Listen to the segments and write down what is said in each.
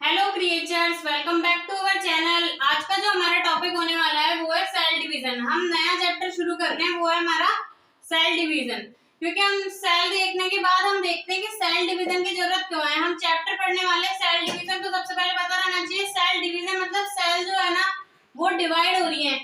Hello creatures, welcome back to our channel. आज का जो हमारा टॉपिक होने वाला है वो है सेल डिवीजन। हम नया चैप्टर शुरू कर रहे हैं, वो है हमारा सेल डिवीजन। क्योंकि हम सेल देखने के बाद हम देखते हैं कि सेल डिवीजन की जरूरत क्यों है। हम चैप्टर पढ़ने वाले सेल डिवीजन, तो सबसे पहले पता रहना चाहिए सेल डिवीजन मतलब सेल जो है ना वो डिवाइड हो रही है।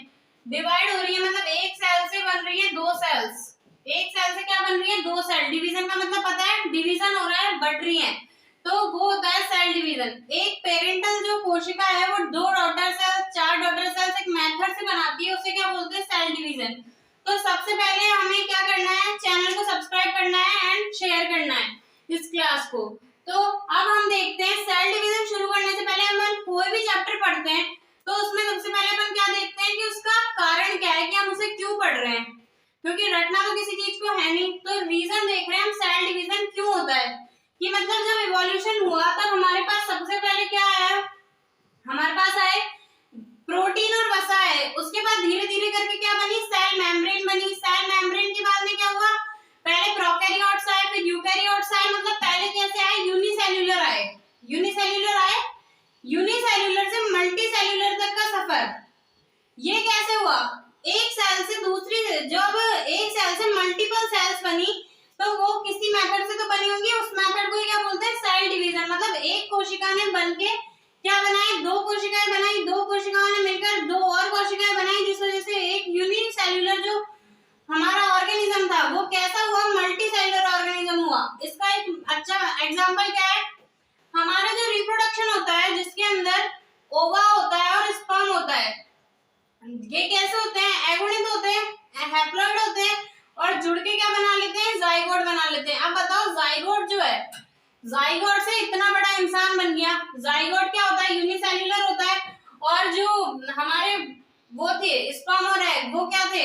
मतलब एक सेल से बन रही है दो सेल्स। एक सेल से क्या बन रही है? दो सेल। डिवीजन का मतलब पता है, डिवीजन हो रहा है, बढ़ रही है, तो वो होता है सेल डिवीजन। एक पेरेंटल जो कोशिका है वो दो डॉटर सेल्स, चार डॉटर सेल्स एक मेथड से बनाती है, उसे क्या बोलते हैं? Cell division. तो सबसे पहले हमें क्या करना है? चैनल को सब्सक्राइब करना है एंड शेयर करना है इस क्लास को। तो अब हम देखते हैं सेल डिवीजन शुरू करने से पहले हम कोई भी चैप्टर पढ़ते हैं तो उसमें सबसे पहले हम क्या देखते हैं कि उसका कारण क्या है, कि हम उसे क्यों पढ़ रहे हैं। क्योंकि रटना तो किसी चीज को है नहीं, तो रीजन देख रहे हैं हम सेल डिवीजन क्यों होता है। कि मतलब जब इवोल्यूशन हुआ तब हमारे पास सबसे पहले क्या आया? हमारे पास आए प्रोटीन और वसा है। उसके बाद धीरे धीरे करके क्या बनी? सेल मेम्ब्रेन बनी। सेल मेम्ब्रेन के बाद में क्या हुआ? पहले प्रोकैरियोट्स आए, फिर यूकैरियोट्स आए। मतलब पहले कैसे आए? यूनिसेल्यूलर आए। यूनिसेल्यूलर से मल्टीसेल्यूलर तक का सफर ये कैसे हुआ? एक सेल से दूसरी, जब एक सेल से मल्टीपल सेल्स बनी तो वो किसी मेथड से तो बनी होंगी, उस मेथड को क्या बोलते हैं? Cell division. मतलब एक कोशिका ने बनके क्या बनाई? दो कोशिकाएं बनाई, दो कोशिकाओं ने मिलकर दो और कोशिकाएं बनाई, जिस वजह से एक यूनिसेल्यूलर जो हमारा ऑर्गेनिज्म था वो कैसा हुआ? मल्टी सेल्युलर ऑर्गेनिज्म हुआ। इसका एक अच्छा एग्जांपल क्या है? हमारा जो रिप्रोडक्शन होता है जिसके अंदर ओवा होता है और स्पर्म होता है, ये कैसे होते हैं? एगोनित होते हैं, हैप्लॉइड होते हैं और जुड़ के क्या बना लेते हैं? जाइगोट बना लेते हैं। अब बताओ जाइगोट जो है, जाइगोट से इतना बड़ा इंसान बन गया। जाइगोट क्या होता है? यूनिसेल्युलर होता है। और जो हमारे वो थे स्पर्म और एग, वो क्या थे?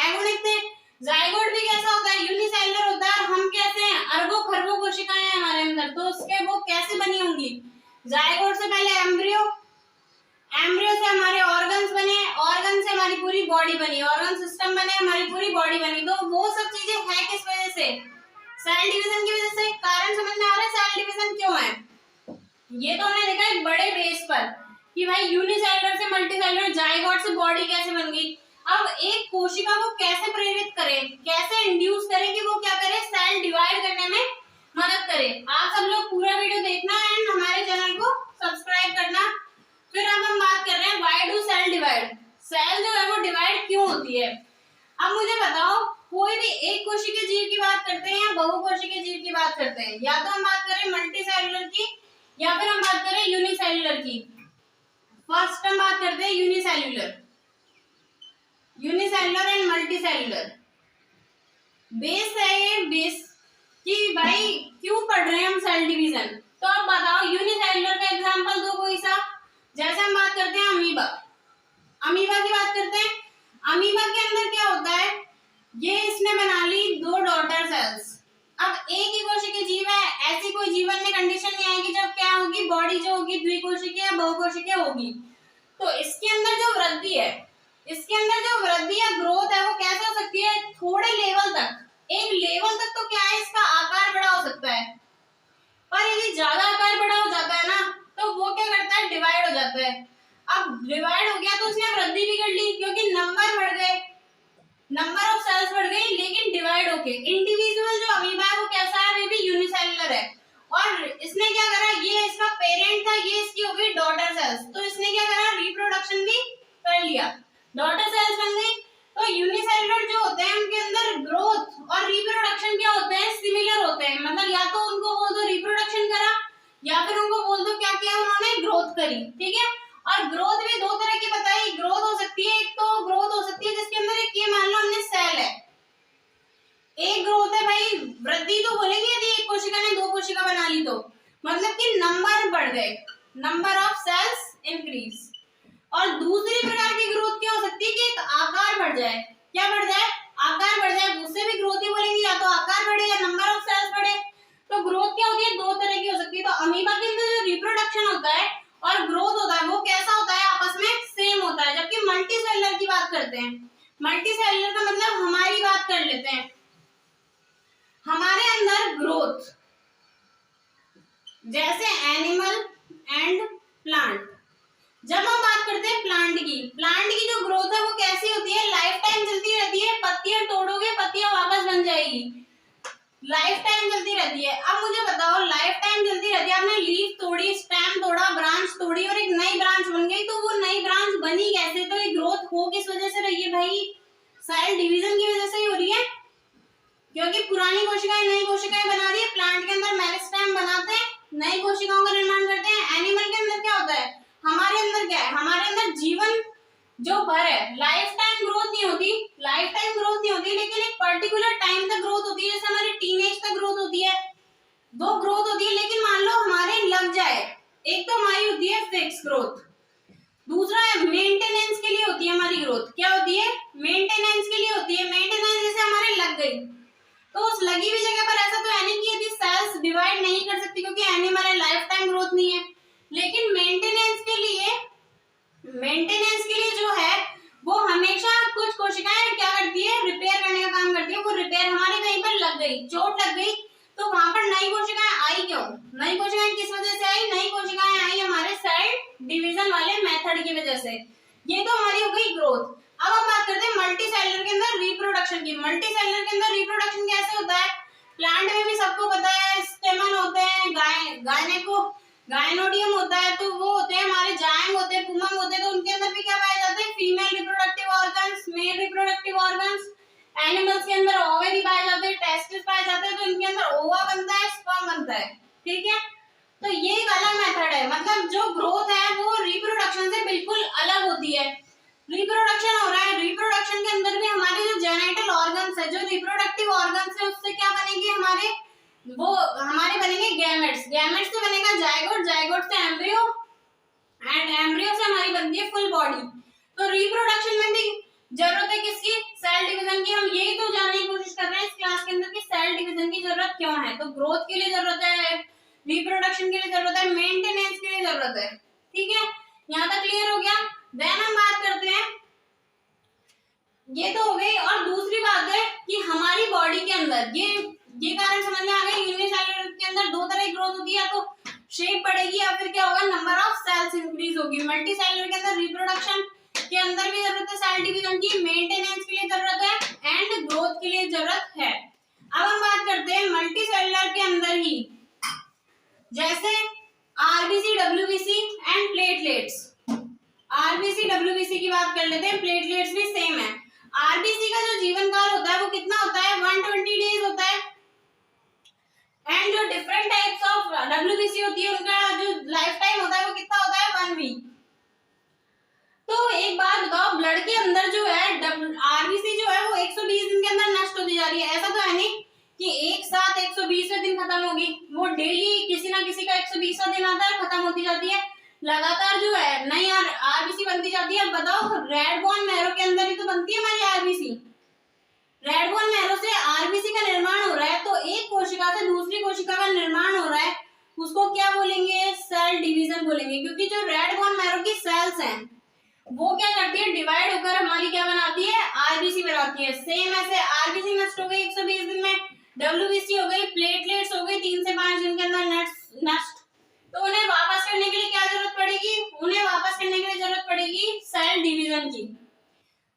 एगोनिक थे। जाइगोट भी कैसा होता है? यूनिसेल्युलर होता है। और हम कैसे हैं? अरबों खरबों कोशिकाएं हैं हमारे अंदर, तो उसके वो कैसे बनी होंगी? जाइगोट से पहले एम्ब्रियो, एम्ब्रियो से हमारे ऑर्गन्स बने, ऑर्गन से हमारी पूरी बॉडी बनी, ऑर्गन सिस्टम बने, हमारी पूरी बॉडी बनी। तो वो सब चीजें हैं किस वजह से? सेल डिवीजन की वजह से। कारण समझ में आ रहा है सेल डिवीजन क्यों है? ये तो हमने देखा एक बड़े बेस पर कि भाई यूनिसेल्युलर से मल्टीसेल्युलर, जाइगोट से बॉडी कैसे बन गई। अब एक कोशिका को कैसे प्रेरित करें, कैसे इंड्यूस करें कि वो क्या करे? सेल डिवाइड करने में मदद करे। आप सब लोग पूरा वीडियो देखना एंड हमारे चैनल को सब्सक्राइब करना। फिर अब हम बात कर रहे हैं why do cell divide. Cell जो है वो डिवाइड क्यों होती है? अब मुझे बताओ, कोई भी एक कोशिकीय जीव की बात करते हैं या बहुकोशिकीय जीव की बात करते हैं, या तो हम बात करें मल्टीसेल्युलर की या फिर हम बात करें यूनिसेल्युलर की। फर्स्ट हम बात करते हैं यूनिसेल्युलर एंड मल्टीसेल्युलर। बेस है ये, बेस कि भाई क्यों पढ़ रहे हैं हम सेल डिवीजन। तो अब बताओ यूनिसेल्युलर का एग्जांपल दो कोई सा। जैसे हम बात करते हैं अमीबा, अमीबा की बात करते हैं। अमीबा के अंदर क्या होता है? ये इसने बना ली दो डॉटर सेल्स। अब एक ही कोशिकीय जीव है, ऐसी कोई जीवन में कंडीशन नहीं आएगी जब क्या होगी? बॉडी जो होगी द्विकोशिकीय या बहुकोशिकीय होगी। तो इसके अंदर जो वृद्धि है, या ग्रोथ है, वो कैसे हो सकती है? थोड़े लेवल तक, एक लेवल तक तो क्या है, इसका आकार बड़ा हो सकता है। पर यदि ज्यादा आकार बड़ा हो जाता है ना, तो वो क्या करता है? डिवाइड हो जाता है। अब डिवाइड हो गया तो उसने वृद्धि भी कर ली, क्योंकि नंबर बढ़ गए, नंबर ऑफ सेल्स बढ़ गई, लेकिन डिवाइड होके इंडिविजुअल जो अमीबा है वो कैसा है? अभी भी यूनिसेल्युलर है। और इसने क्या करा? ये इसका पेरेंट था, ये इसकी हो गई डॉटर सेल्स। तो इसने क्या करा? रिप्रोडक्शन भी कर लिया, डॉटर सेल्स बन गई। तो यूनिसेल्युलर जो होते हैं उनके अंदर ग्रोथ और रिप्रोडक्शन क्या होते हैं? सिमिलर होते हैं। मतलब या तो उनको बोल दो रिप्रोडक्शन करा, या फिर उनको बोल दो क्या किया उन्होंने? ग्रोथ करी। ठीक है। और ग्रोथ भी दो तरह की बताई। ग्रोथ हो सकती है, एक तो ग्रोथ हो सकती है जिसके अंदर एक, ये मान लो हमने सेल है, एक ग्रोथ है भाई, वृद्धि तो बोलेंगे यदि एक कोशिका ने दो कोशिका बना ली तो, मतलब कि नंबर बढ़ गए, नंबर ऑफ सेल्स इंक्रीज। और दूसरी प्रकार की ग्रोथ क्या हो सकती है? कि एक आकार बढ़ जाए। क्या बढ़ जाए? आकार बढ़ जाए, उससे भी ग्रोथ ही बोलेंगे, या तो आकार बढ़े या नंबर ऑफ सेल्स बढ़े। तो ग्रोथ क्या होती है? दो तरह की हो सकती है। तो अमीबा के अंदर जो रिप्रोडक्शन होता है और ग्रोथ होता है वो कैसा होता है? आपस में सेम होता है। जबकि मल्टीसेल्युलर की बात करते हैं, मल्टीसेल्युलर का मतलब हमारी बात कर लेते हैं, हमारे अंदर ग्रोथ जैसे एनिमल एंड प्लांट। जब हम बात करते हैं प्लांट की जो ग्रोथ है वो कैसी होती है, लाइफ टाइम चलती रहती है। पत्तियां तोड़ोगे पत्तियां वापस बन जाएगी, लाइफ टाइम चलती रहती है। अब मुझे बताओ, लाइफ टाइम चलती रहती है, आपने लीफ तोड़ी, स्टेम तोड़ा, ब्रांच तोड़ी और एक नई ब्रांच बन गई, तो वो नई ब्रांच बनी कैसे? तो ये ग्रोथ हो किस वजह से रही है भाई? सेल डिवीजन की वजह से ही हो रही है, क्योंकि पुरानी कोशिकाएं नई कोशिकाएं बना रही है। प्लांट के अंदर मेरिस्टेम बनाते हैं, नई कोशिकाओं का निर्माण करते हैं। एनिमल के अंदर क्या होता है, हमारे अंदर क्या है, हमारे अंदर जीवन जो भर है, लाइफ टाइम ग्रोथ नहीं होती, लाइफ टाइम ग्रोथ नहीं होती, लेकिन एक पर्टिकुलर टाइम तक ग्रोथ होती है। जैसे हमारे टीनेज तक ग्रोथ होती है, वो ग्रोथ होती है। लेकिन मान लो हमारे लग जाए, एक तो हमारी होती है फिक्स ग्रोथ, दूसरा है मेंटेनेंस के लिए होती है हमारी ग्रोथ। क्या होती है? मेंटेनेंस के लिए होती है। मेंटेनेंस जैसे हमारे लग गई, तो उस लगी हुई जगह पर ऐसा तो है नहीं कि यदि सेल्स डिवाइड नहीं कर सकती क्योंकि एनिमल है, लाइफ टाइम ग्रोथ नहीं है। लेकिन मेंटेनेंस के लिए जो है वो हमेशा कुछ कोशिकाएं क्या करती है, रिपेयर करने का काम करती है। वो रिपेयर हमारे कहीं पर लग गई, चोट लग गई, तो वहां पर नई कोशिकाएं आई। क्यों नई कोशिकाएं किस वजह से आई? नई कोशिकाएं आई हमारे सेल डिवीजन वाले मेथड की वजह से। ये तो हमारी हो गई ग्रोथ। अब हम बात करते हैं मल्टी सेलुलर के अंदर रिप्रोडक्शन की। मल्टी सेलुलर के अंदर रिप्रोडक्शन कैसे होता है? प्लांट में भी सबको पता है, स्टेमन होते हैं, गायनोडियम होता है, तो वो होते हैं हमारे जाइम होते हैं, पुमम होते हैं, तो उनके अंदर भी क्या पाए जाते हैं? Female reproductive organs, male reproductive organs. Animals के अंदर ओवरी पाए जाते हैं, टेस्टिस पाए जाते हैं, तो इनके अंदर ओवा बनता है, स्पर्म बनता है। ठीक है, तो ये एक अलग मेथड है, मतलब जो ग्रोथ है वो रिप्रोडक्शन से बिल्कुल अलग होती है। रिप्रोडक्शन हो रहा है, रिप्रोडक्शन के अंदर भी हमारे जो जेनेटल ऑर्गन्स है, जो रिप्रोडक्टिव ऑर्गन्स है, उससे क्या बनेंगे हमारे बनेंगे गैमेट्स। गैमेट्स से बनेगा जायगोट, जायगोट से एम्ब्रियो, एंड एम्ब्रियो से हमारी बनती है फुल बॉडी। तो रिप्रोडक्शन में भी जरूरत है किसकी? सेल डिवीजन की। हम यही तो जानने की कोशिश कर रहे हैं इस क्लास के अंदर कि सेल डिवीजन की जरूरत क्यों है। तो ग्रोथ के लिए जरूरत है, रिप्रोडक्शन के लिए जरूरत है, मेंटेनेंस के लिए जरूरत है। ठीक है, यहाँ तक क्लियर हो गया। देन हम बात करते हैं, ये तो हो गई। और दूसरी बात है कि हमारी बॉडी के अंदर ये कारण समझ में आ गया, यूनिसेलुलर के अंदर दो तरह की ग्रोथ होती है, या तो शेप बढ़ेगी या फिर क्या होगा, नंबर ऑफ सेल्स इंक्रीज होगी। मल्टी सेलुलर के अंदर रिप्रोडक्शन के अंदर भी जरूरत है सेल डिवीजन की, मेंटेनेंस के लिए जरूरत है, एंड ग्रोथ के लिए जरूरत है। अब हम बात करते हैं मल्टी सेलुलर के अंदर ही, जैसे RBC, WBC and platelets. RBC WBC की बात कर लेते हैं, प्लेटलेट्स भी सेम है। आरबीसी का जो जीवन काल होता है वो कितना होता है? 120 डेज होता है। एंड जो डिफरेंट टाइप्स ऑफ डब्ल्यूबीसी होती है उनका जो लाइफ टाइम होता है वो कितना होता है? 1 वीक। तो एक बात बताओ, ब्लड के अंदर जो है आरबीसी जो है वो 120 दिन के अंदर नष्ट होती जा रही है। ऐसा तो है नहीं कि एक साथ 120वें दिन खत्म होगी, वो डेली किसी ना किसी का 120वां दिन आता है, खत्म होती जाती है। लगातार जो है नई आरबीसी बनती जाती है। अब बताओ, रेड बोन मैरो के अंदर ही तो बनती है हमारी आरबीसी। रेड बोन मैरो से आरबीसी का निर्माण हो रहा है, तो एक कोशिका से दूसरी कोशिका का निर्माण हो रहा है, उसको क्या बोलेंगे? सेल डिवीजन बोलेंगे। क्योंकि जो रेड बोन मैरो की सेल्स हैं वो क्या करती है? डिवाइड होकर हमारी क्या बनाती है? आरबीसी बनाती है। सेम ऐसे आरबीसी नष्ट हो गई 120 दिन में, डब्ल्यूबीसी हो गई, प्लेटलेट्स हो गई 3 से 5 दिन के अंदर नष्ट। तो उन्हें वापस करने के लिए क्या जरूरत पड़ेगी? उन्हें वापस करने के लिए जरूरत पड़ेगी सेल डिवीजन की।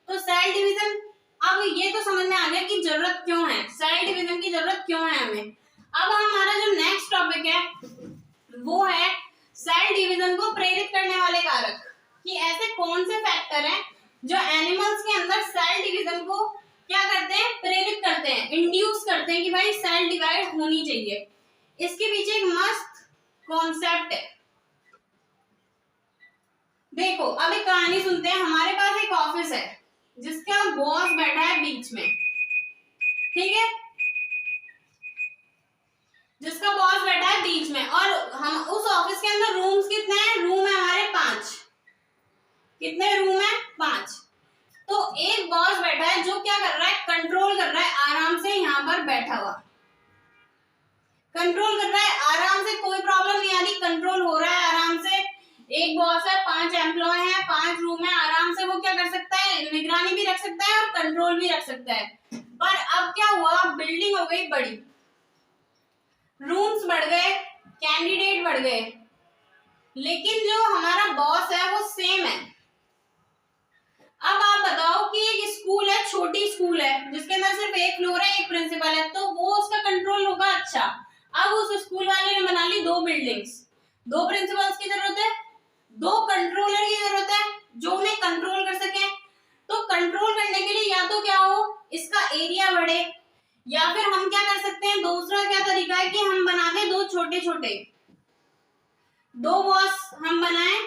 तो सेल डिवीजन, अब ये तो समझ में आ गया कि जरूरत क्यों है, सेल डिवीजन की जरूरत क्यों है हमें। अब हमारा जो नेक्स्ट टॉपिक है वो है सेल डिवीजन को प्रेरित करने वाले कारक, कि ऐसे कौन से फैक्टर हैं जो एनिमल्स के अंदर सेल डिवीजन को क्या करते हैं? प्रेरित करते हैं, इंड्यूस करते हैं कि भाई सेल डिवाइड होनी चाहिए। इसके पीछे एक मस्त कॉन्सेप्ट है। देखो, अब एक कहानी सुनते हैं। हमारे पास एक ऑफिस है जिसका बॉस बैठा है बीच में, ठीक है, जिसका बॉस बैठा है बीच में, और हम उस ऑफिस के अंदर रूम्स कितने हैं? रूम है हमारे 5। कितने रूम है? 5। तो एक बॉस बैठा है जो क्या कर रहा है? कंट्रोल कर रहा है, आराम से यहाँ पर बैठा हुआ कंट्रोल कर रहा है, आराम से, कोई प्रॉब्लम नहीं आ रही, कंट्रोल हो रहा है आराम से। एक बॉस है, 5 एम्प्लॉय हैं, 5 रूम है, आराम से वो क्या कर सकता है? निगरानी भी रख सकता है और कंट्रोल भी रख सकता है। पर अब क्या हुआ? बिल्डिंग हो गई बड़ी, रूम्स बढ़ गए, कैंडिडेट बढ़ गए, लेकिन जो हमारा बॉस है वो सेम है। अब आप बताओ कि एक स्कूल है, छोटी स्कूल है जिसके अंदर सिर्फ एक फ्लोर है, एक प्रिंसिपल है, तो वो उसका कंट्रोल होगा। अच्छा, अब उस स्कूल वाले ने बना ली 2 बिल्डिंग्स, 2 प्रिंसिपल्स की जरूरत है, 2 कंट्रोलर की जरूरत है जो उन्हें कंट्रोल कर सके। तो कंट्रोल करने के लिए या तो क्या हो, इसका एरिया बढ़े, या फिर हम क्या कर सकते हैं, दूसरा क्या तरीका है कि हम बना दें 2 छोटे छोटे, 2 बॉस हम बनाएं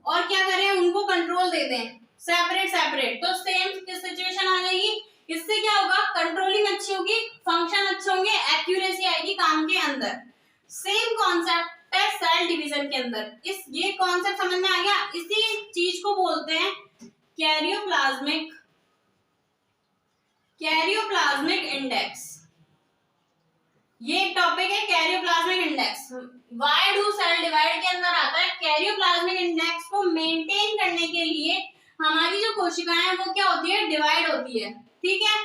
और क्या करें, उनको कंट्रोल दे दें सेपरेट सेपरेट। तो सेम सिचुएशन आ जाएगी। इससे क्या होगा, कंट्रोलिंग अच्छी होगी, फंक्शन अच्छे होंगे, एक्यूरेसी आएगी काम के अंदर। सेम कॉन्सेप्ट है सेल डिवीजन के अंदर। ये कॉन्सेप्ट समझ में आ गया। इसी चीज को बोलते हैं कैरियोप्लाज्मिक इंडेक्स। ये एक टॉपिक है karyoplasmic index. Why do cell divide के अंदर आता है। कैरियोप्लाज्मिक इंडेक्स को मेंटेन करने के लिए हमारी जो कोशिकाएं हैं वो क्या होती है, डिवाइड होती है। ठीक है,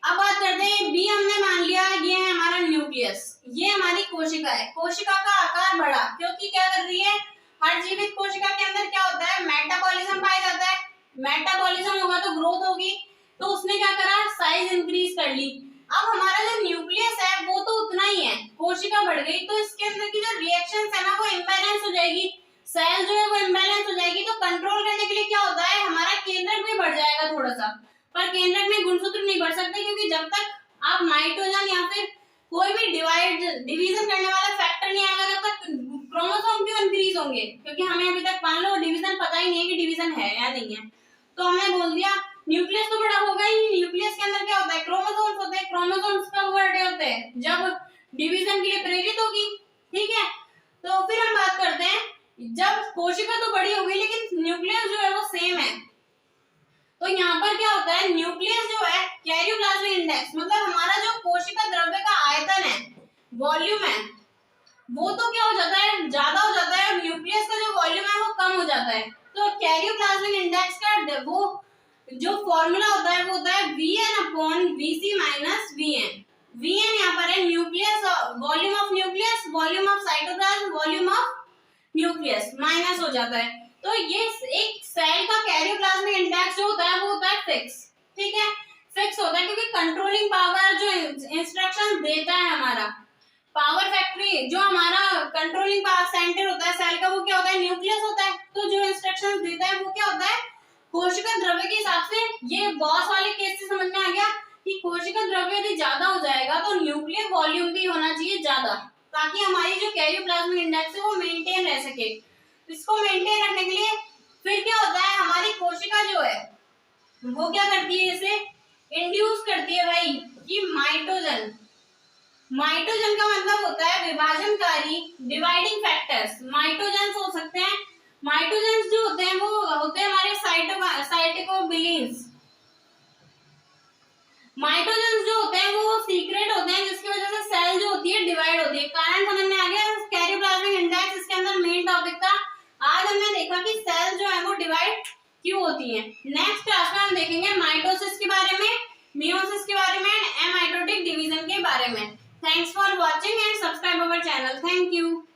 अब बात करते हैं बी। हमने मान लिया ये है हमारा न्यूक्लियस, ये हमारी कोशिका है। कोशिका का आकार बढ़ा क्योंकि क्या कर रही है, हर जीवित कोशिका के अंदर क्या होता है, मेटाबॉलिज्म पाया जाता है। मेटाबॉलिज्म होगा तो ग्रोथ होगी, तो उसने क्या करा, साइज इंक्रीज कर ली। अब हमारा जो न्यूक्लियस है वो तो उतना ही है, कोशिका बढ़ गई तो इसके अंदर की जो रिएक्शंस है ना वो इम्बैलेंस हो जाएगी, सेल जो है वो इम्बैलेंस हो जाएगी। तो कंट्रोल करने के लिए क्या होता है, हमारा केंद्रक भी बढ़ जाएगा थोड़ा सा, पर केंद्रक में गुणसूत्र नहीं बढ़ सकते क्योंकि जब तक आप नाइट्रोजन या फिर कोई भी डिवीजन करने वाला फैक्टर नहीं आएगा तब तक क्रोमोसोम क्यों इंक्रीज होंगे, क्योंकि हमें अभी तक मान लो डिवीजन पता ही नहीं है कि डिवीजन है या नहीं है। तो हमने बोल दिया न्यूक्लियस तो बड़ा होगा ही। न्यूक्लियस के अंदर क्या होता है, क्रोमोसोम्स होते हैं। क्रोमोसोम्स कब बड़े होते हैं, जब डिवीजन के लिए प्रेरित होगी। ठीक है, तो फिर हम बात करते हैं जब कोशिका तो बड़ी हो गई लेकिन न्यूक्लियस जो है वो सेम है, तो यहाँ पर क्या होता है, न्यूक्लियस जो है कैरियोप्लाज्मिक इंडेक्स मतलब हमारा जो कोशिका द्रव्य का आयतन है, वॉल्यूम है, वो तो क्या हो जाता है, ज्यादा हो जाता है, और न्यूक्लियस का जो वॉल्यूम है वो कम हो जाता है। तो कैरियोप्लाज्मिक इंडेक्स का वो जो फॉर्मूला होता है वो होता है Vn/Vc - Vn। Vn यहाँ पर है nucleus, volume of nucleus, volume of cytoplasm, volume of nucleus minus हो जाता है। तो ये एक सेल का कैरियोप्लाज्मिक इंडेक्स जो होता है वो होता है फिक्स। ठीक है, फिक्स होता है क्योंकि कंट्रोलिंग पावर जो इंस्ट्रक्शन देता है, हमारा पावर फैक्ट्री जो हमारा कंट्रोलिंग पावर सेंटर होता है सेल का, वो क्या होता है, न्यूक्लियस होता है। तो जो इंस्ट्रक्शंस देता है वो क्या होता है, कोशिका द्रव्य के हिसाब से। ये बॉस वाले केस से समझ में आ गया कि कोशिका द्रव्य यदि ज्यादा हो जाएगा तो न्यूक्लियर वॉल्यूम भी होना चाहिए ज्यादा, ताकि हमारी जो कैरियोप्लाज्मिक इंडेक्स है वो मेंटेन रह सके। इसको मेंटेन रखने के लिए फिर क्या होता है, हमारी कोशिका जो है वो क्या करती है, इसे इंड्यूस करती है भाई कि माइटोजन। माइटोजन का मतलब होता है विभाजनकारी, डिवाइडिंग फैक्टर्स। माइटोजन्स हो सकते हैं, माइटोजन्स जो होते हैं वो होते हैं हमारे साइटोबिलिन्स। माइटोजन्स जो होते हैं वो सीक्रेट होते हैं जिसकी वजह से सेल जो होती है डिवाइड होती है। कारण समझ में आ गया। कैरियोप्लाज्मिक इंडेक्स इसके अंदर मेन टॉपिक था। आज हमने देखा कि सेल जो है वो डिवाइड क्यों होती है। नेक्स्ट क्लास में हम देखेंगे माइटोसिस के बारे में, मियोसिस के बारे में, एमाइटोटिक डिवीजन के बारे में। Thanks for watching and subscribe our channel. Thank you.